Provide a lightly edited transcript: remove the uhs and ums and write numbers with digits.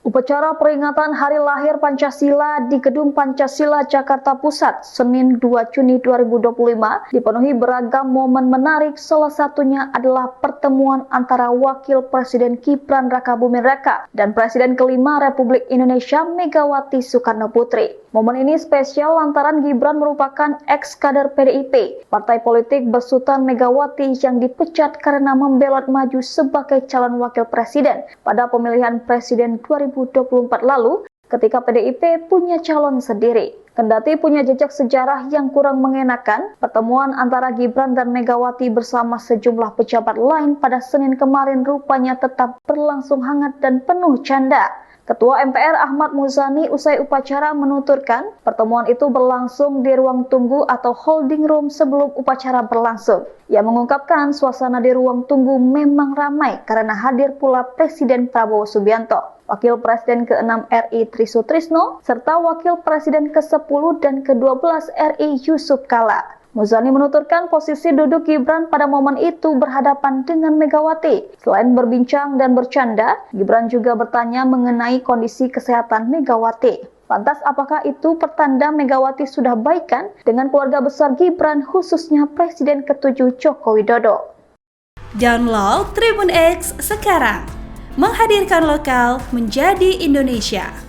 Upacara peringatan Hari Lahir Pancasila di Gedung Pancasila Jakarta Pusat, Senin 2 Juni 2025, dipenuhi beragam momen menarik. Salah satunya adalah pertemuan antara Wakil Presiden Gibran Rakabuming Raka dan Presiden kelima Republik Indonesia Megawati Soekarno Putri. Momen ini spesial lantaran Gibran merupakan ex-kader PDIP, partai politik besutan Megawati yang dipecat karena membelot maju sebagai calon wakil presiden pada pemilihan presiden 2024 lalu ketika PDIP punya calon sendiri. Kendati punya jejak sejarah yang kurang mengenakan, pertemuan antara Gibran dan Megawati bersama sejumlah pejabat lain pada Senin kemarin rupanya tetap berlangsung hangat dan penuh canda. Ketua MPR Ahmad Muzani usai upacara menuturkan pertemuan itu berlangsung di ruang tunggu atau holding room sebelum upacara berlangsung. Ia mengungkapkan suasana di ruang tunggu memang ramai karena hadir pula Presiden Prabowo Subianto, Wakil Presiden ke-6 RI Tri Sutrisno, serta Wakil Presiden ke-10 dan ke-12 RI Yusuf Kala. Muzani menuturkan posisi duduk Gibran pada momen itu berhadapan dengan Megawati. Selain berbincang dan bercanda, Gibran juga bertanya mengenai kondisi kesehatan Megawati. Lantas apakah itu pertanda Megawati sudah baikan dengan keluarga besar Gibran, khususnya Presiden ke-7 Joko Widodo? Download Tribun X sekarang, menghadirkan lokal menjadi Indonesia.